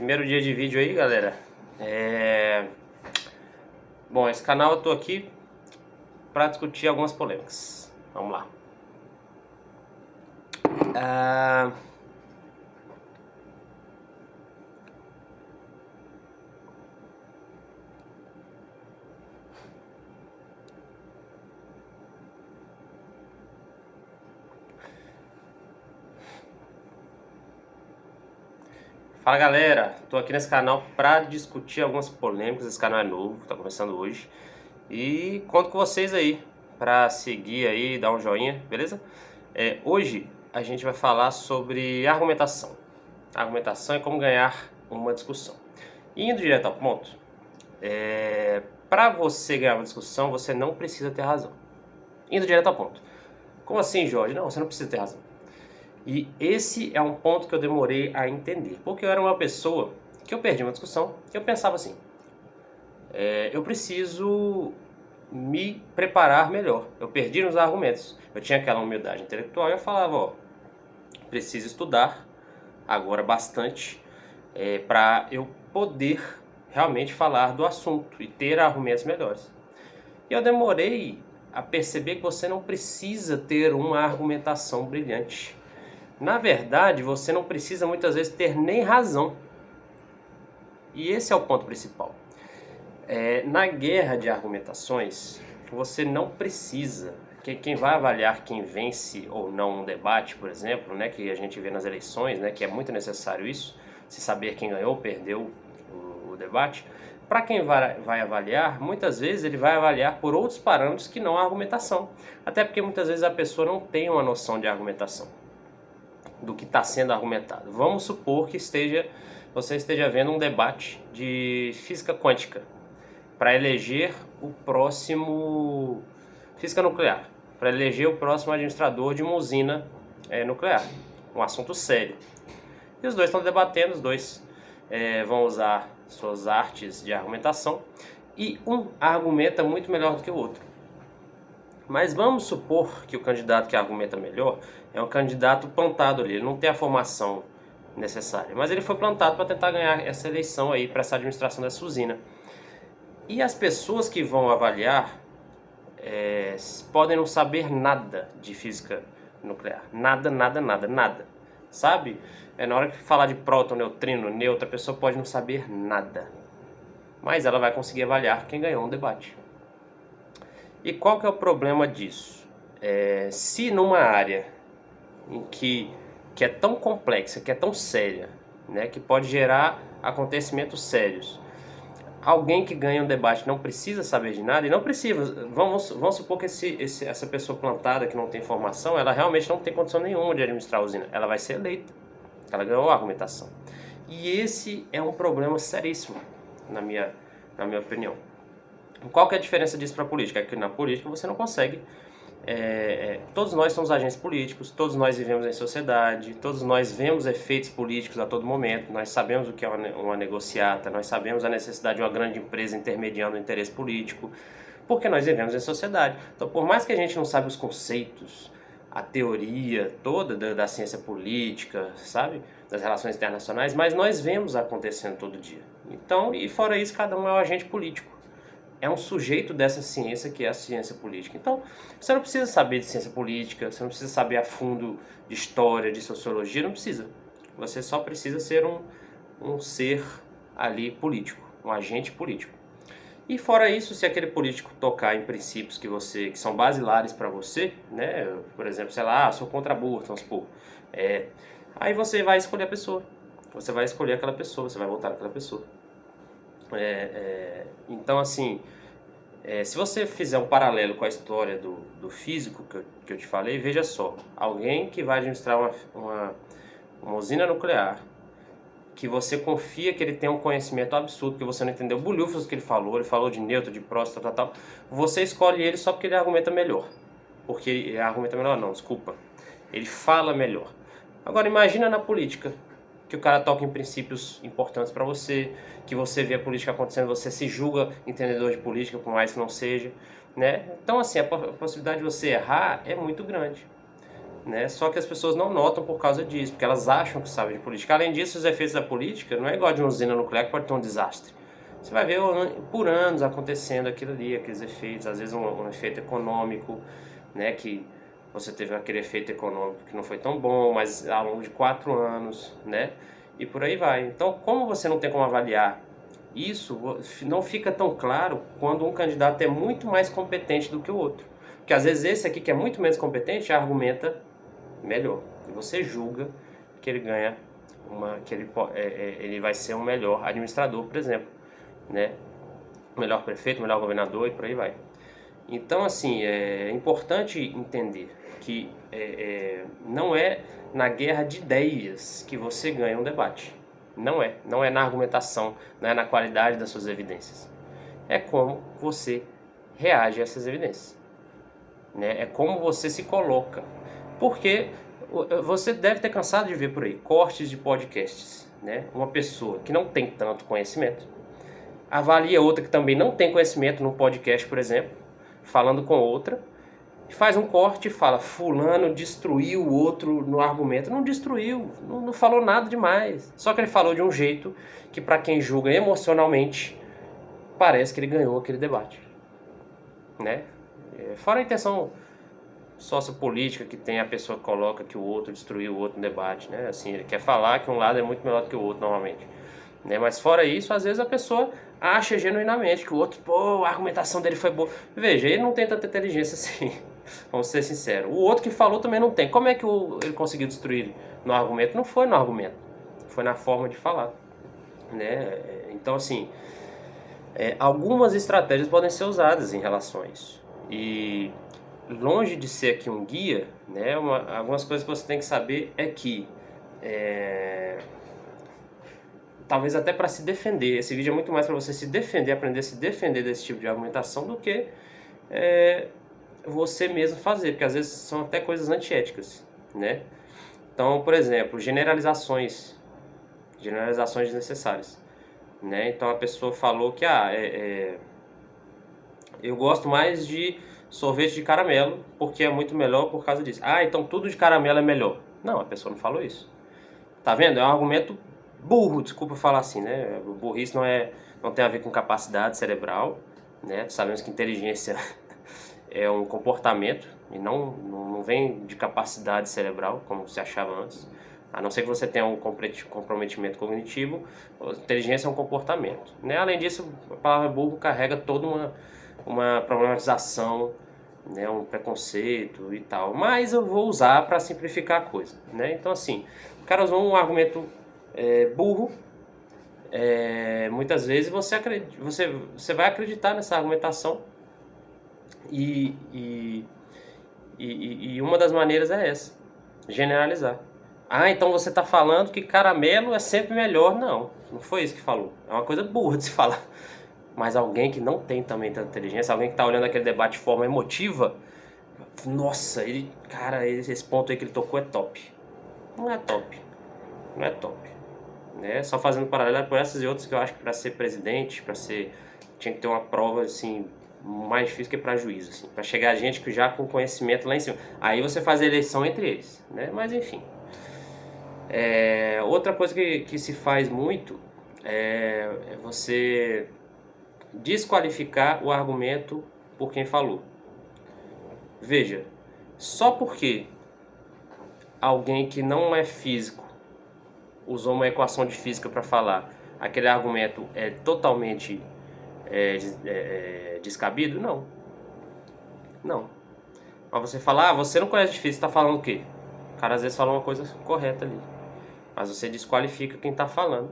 Primeiro dia de vídeo aí, galera. Bom, esse canal eu tô aqui para discutir algumas polêmicas. Vamos lá. Fala, galera, tô aqui nesse canal para discutir algumas polêmicas. Esse canal é novo, tá começando hoje. E conto com vocês aí para seguir aí, dar um joinha, beleza? Hoje a gente vai falar sobre argumentação. Argumentação é como ganhar uma discussão. E indo direto ao ponto, para você ganhar uma discussão, você não precisa ter razão. Indo direto ao ponto. Como assim, Jorge? Não, você não precisa ter razão. E esse é um ponto que eu demorei a entender, porque eu era uma pessoa que eu perdi uma discussão, que eu pensava assim, eu preciso me preparar melhor, eu perdi nos argumentos, eu tinha aquela humildade intelectual e eu falava, ó, preciso estudar agora bastante para eu poder realmente falar do assunto e ter argumentos melhores. E eu demorei a perceber que você não precisa ter uma argumentação brilhante. Na verdade, você não precisa muitas vezes ter nem razão. E esse é o ponto principal. Na guerra de argumentações, você não precisa. Quem vai avaliar quem vence ou não um debate, por exemplo, né, que a gente vê nas eleições, né, que é muito necessário isso, se saber quem ganhou ou perdeu o debate. Para quem vai avaliar, muitas vezes ele vai avaliar por outros parâmetros que não a argumentação. Até porque muitas vezes a pessoa não tem uma noção de argumentação, do que está sendo argumentado. Vamos supor que você esteja vendo um debate de física quântica para eleger o próximo física nuclear, para eleger o próximo administrador de uma usina nuclear, um assunto sério. E os dois estão debatendo, os dois vão usar suas artes de argumentação e um argumenta muito melhor do que o outro. Mas vamos supor que o candidato que argumenta melhor é um candidato plantado ali, ele não tem a formação necessária, mas ele foi plantado para tentar ganhar essa eleição aí, para essa administração dessa usina. E as pessoas que vão avaliar podem não saber nada de física nuclear, nada, sabe? Na hora que falar de próton, neutrino, nêutron, a pessoa pode não saber nada, mas ela vai conseguir avaliar quem ganhou um debate. E qual que é o problema disso? Se numa área em que é tão complexa, que é tão séria, né, que pode gerar acontecimentos sérios, alguém que ganha um debate não precisa saber de nada, e não precisa, vamos supor que essa pessoa plantada que não tem formação, ela realmente não tem condição nenhuma de administrar a usina, ela vai ser eleita, ela ganhou a argumentação. E esse é um problema seríssimo, na minha opinião. Qual que é a diferença disso para a política? É que na política você não consegue. Todos nós somos agentes políticos, todos nós vivemos em sociedade, todos nós vemos efeitos políticos a todo momento, nós sabemos o que é uma negociata, nós sabemos a necessidade de uma grande empresa intermediando o interesse político, porque nós vivemos em sociedade. Então, por mais que a gente não saiba os conceitos, a teoria toda da ciência política, sabe, das relações internacionais, mas nós vemos acontecendo todo dia. Então, e fora isso, cada um é um agente político. É um sujeito dessa ciência que é a ciência política. Então, você não precisa saber de ciência política, você não precisa saber a fundo de história, de sociologia, não precisa. Você só precisa ser um ser ali político, um agente político. E fora isso, se aquele político tocar em princípios que são basilares para você, né? Por exemplo, sei lá, sou contra aborto, vamos supor. Aí você vai escolher a pessoa. Você vai escolher aquela pessoa, você vai votar naquela pessoa. Então, assim, se você fizer um paralelo com a história do físico que eu te falei, veja só, alguém que vai administrar uma usina nuclear, que você confia que ele tem um conhecimento absurdo, que você não entendeu bulhufas que ele falou de nêutron, de próton, tal, você escolhe ele só porque ele argumenta melhor. Porque ele argumenta melhor, não, desculpa, ele fala melhor. Agora, imagina na política, que o cara toca em princípios importantes para você, que você vê a política acontecendo, você se julga entendedor de política, por mais que não seja, né? Então, assim, a possibilidade de você errar é muito grande. né? Só que as pessoas não notam por causa disso, porque elas acham que sabem de política. Além disso, os efeitos da política não é igual de uma usina nuclear que pode ter um desastre. Você vai ver por anos acontecendo aquilo ali, aqueles efeitos, às vezes um efeito econômico, né? Que você teve aquele efeito econômico que não foi tão bom, mas ao longo de 4 anos, né? E por aí vai. Então, como você não tem como avaliar isso, não fica tão claro quando um candidato é muito mais competente do que o outro. Porque às vezes esse aqui que é muito menos competente argumenta melhor. E você julga que ele ganha ele vai ser um melhor administrador, por exemplo, né? Melhor prefeito, melhor governador e por aí vai. Então, assim, é importante entender que não é na guerra de ideias que você ganha um debate. Não é na argumentação, não é na qualidade das suas evidências. É como você reage a essas evidências, né? É como você se coloca. Porque você deve ter cansado de ver por aí cortes de podcasts, né? Uma pessoa que não tem tanto conhecimento avalia outra que também não tem conhecimento num podcast, por exemplo, falando com outra, faz um corte e fala: fulano destruiu o outro no argumento. Não destruiu, não falou nada demais. Só que ele falou de um jeito que, para quem julga emocionalmente, parece que ele ganhou aquele debate, né? Fora a intenção sociopolítica que tem, a pessoa coloca que o outro destruiu o outro no debate, né? Assim, ele quer falar que um lado é muito melhor do que o outro normalmente, né? Mas fora isso, às vezes a pessoa acha genuinamente que o outro, pô, a argumentação dele foi boa. Veja, ele não tem tanta inteligência assim, vamos ser sinceros. O outro que falou também não tem. Como é que ele conseguiu destruir no argumento? Não foi no argumento, foi na forma de falar, né? Então, assim, algumas estratégias podem ser usadas em relação a isso. E longe de ser aqui um guia, né, algumas coisas que você tem que saber é que talvez até para se defender, esse vídeo é muito mais para você se defender, aprender a se defender desse tipo de argumentação do que você mesmo fazer, porque às vezes são até coisas antiéticas, né? Então, por exemplo, generalizações desnecessárias, né? Então a pessoa falou que eu gosto mais de sorvete de caramelo porque é muito melhor por causa disso. Ah, então tudo de caramelo é melhor. Não, a pessoa não falou isso. Tá vendo? É um argumento burro, desculpa falar assim, né? Burrice não tem a ver com capacidade cerebral, né? Sabemos que inteligência é um comportamento e não vem de capacidade cerebral, como se achava antes. A não ser que você tenha um comprometimento cognitivo, a inteligência é um comportamento, né? Além disso, a palavra burro carrega toda uma problematização, né, um preconceito e tal, mas eu vou usar para simplificar a coisa, né? Então, assim, o cara usou um argumento burro, muitas vezes você vai acreditar nessa argumentação e uma das maneiras é essa, generalizar. Ah, então você está falando que caramelo é sempre melhor. Não foi isso que falou. É uma coisa burra de se falar. Mas alguém que não tem também tanta inteligência, alguém que está olhando aquele debate de forma emotiva, nossa, cara, esse ponto aí que ele tocou é top. Não é top. Não é top. Né? Só fazendo paralelo por essas e outras que eu acho que para ser presidente, tinha que ter uma prova assim mais difícil que para juiz, assim, para chegar gente que já com conhecimento lá em cima. Aí você faz a eleição entre eles, né? Mas enfim. Outra coisa que se faz muito é você desqualificar o argumento por quem falou. Veja, só porque alguém que não é físico usou uma equação de física para falar, aquele argumento é totalmente descabido? Não. Mas você fala, você não conhece de física, está falando o quê? O cara às vezes fala uma coisa correta ali, mas você desqualifica quem está falando.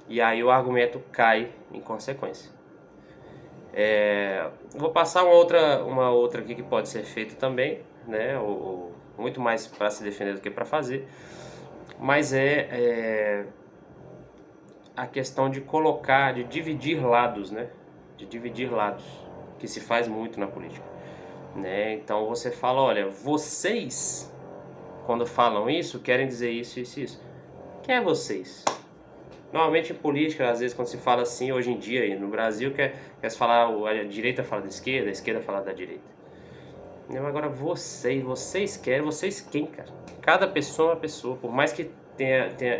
E aí o argumento cai em consequência. Vou passar uma outra aqui que pode ser feita também, né? Ou muito mais para se defender do que para fazer. Mas a questão de dividir lados, né? De dividir lados, que se faz muito na política, né? Então você fala, olha, vocês, quando falam isso, querem dizer isso, isso, isso. Quem é vocês? Normalmente em política, às vezes quando se fala assim, hoje em dia, no Brasil, quer se falar, a direita fala da esquerda, a esquerda fala da direita. Não, agora vocês querem, vocês quem, cara? Cada pessoa é uma pessoa, por mais que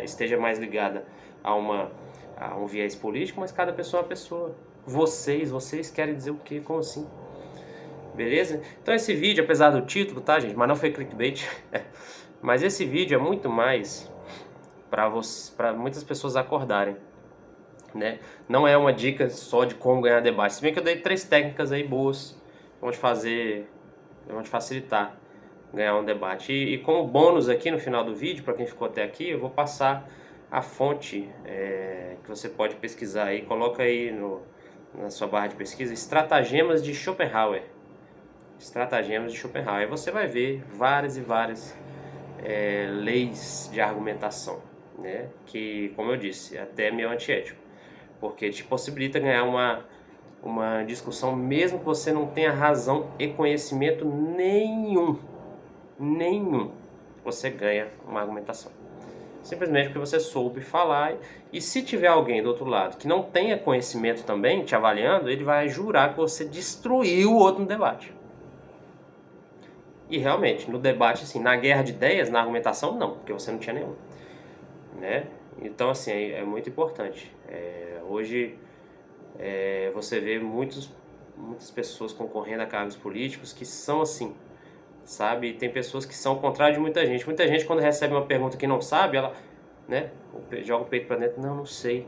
esteja mais ligada a um viés político, mas cada pessoa é uma pessoa. Vocês querem dizer o quê? Como assim? Beleza? Então esse vídeo, apesar do título, tá, gente? Mas não foi clickbait. Mas esse vídeo é muito mais para muitas pessoas acordarem, né? Não é uma dica só de como ganhar debate. Se bem que eu dei 3 técnicas aí boas, vão te facilitar ganhar um debate. E como bônus aqui no final do vídeo, para quem ficou até aqui, eu vou passar a fonte que você pode pesquisar aí. Coloca aí na sua barra de pesquisa Estratagemas de Schopenhauer. Estratagemas de Schopenhauer. Aí você vai ver várias e várias leis de argumentação, né? Que, como eu disse, até é meio antiético, porque te possibilita ganhar uma discussão mesmo que você não tenha razão e conhecimento nenhum, você ganha uma argumentação. Simplesmente porque você soube falar, e se tiver alguém do outro lado que não tenha conhecimento também, te avaliando, ele vai jurar que você destruiu o outro no debate. E realmente, no debate, assim, na guerra de ideias, na argumentação, não, porque você não tinha nenhum, né? Então, assim, é muito importante. Hoje, você vê muitas pessoas concorrendo a cargos políticos que são assim, sabe? E tem pessoas que são o contrário de muita gente. Muita gente, quando recebe uma pergunta que não sabe, ela, né, joga o peito pra dentro, não sei.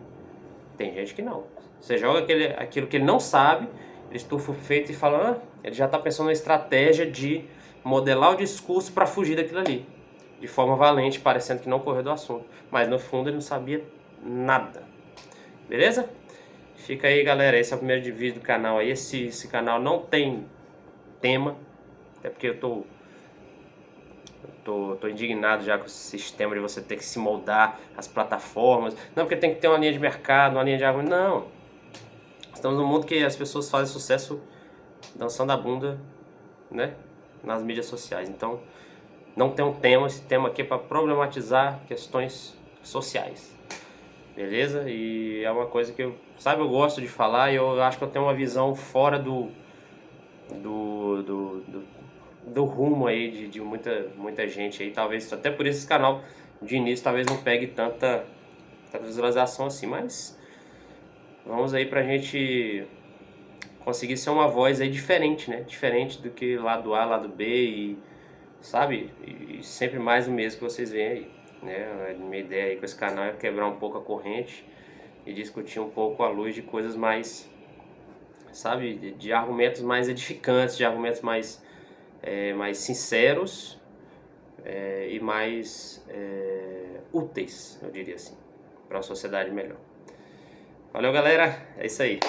Tem gente que não. Você joga aquilo que ele não sabe, ele estufa o feito e fala, ele já tá pensando na estratégia de modelar o discurso para fugir daquilo ali, de forma valente, parecendo que não correu do assunto, mas no fundo ele não sabia nada. Beleza? Fica aí, galera, esse é o primeiro vídeo do canal aí. Esse canal não tem tema, até porque eu tô indignado já com esse sistema de você ter que se moldar as plataformas. Não, porque tem que ter uma linha de mercado, uma linha de argumento. Não. Estamos num mundo que as pessoas fazem sucesso dançando a bunda, né, nas mídias sociais. Então, não tem um tema. Esse tema aqui é para problematizar questões sociais. Beleza? E é uma coisa que eu gosto de falar, e eu acho que eu tenho uma visão fora do rumo aí de muita gente aí. Talvez, até por isso esse canal de início talvez não pegue tanta visualização assim, mas vamos aí pra gente conseguir ser uma voz aí diferente, né? Diferente do que lado A, lado B, e sabe? E sempre mais o mesmo que vocês veem aí, né? A minha ideia aí com esse canal é quebrar um pouco a corrente e discutir um pouco à luz de coisas mais, sabe? De argumentos mais edificantes, de argumentos mais sinceros e mais úteis, eu diria assim, para uma sociedade melhor. Valeu, galera, é isso aí.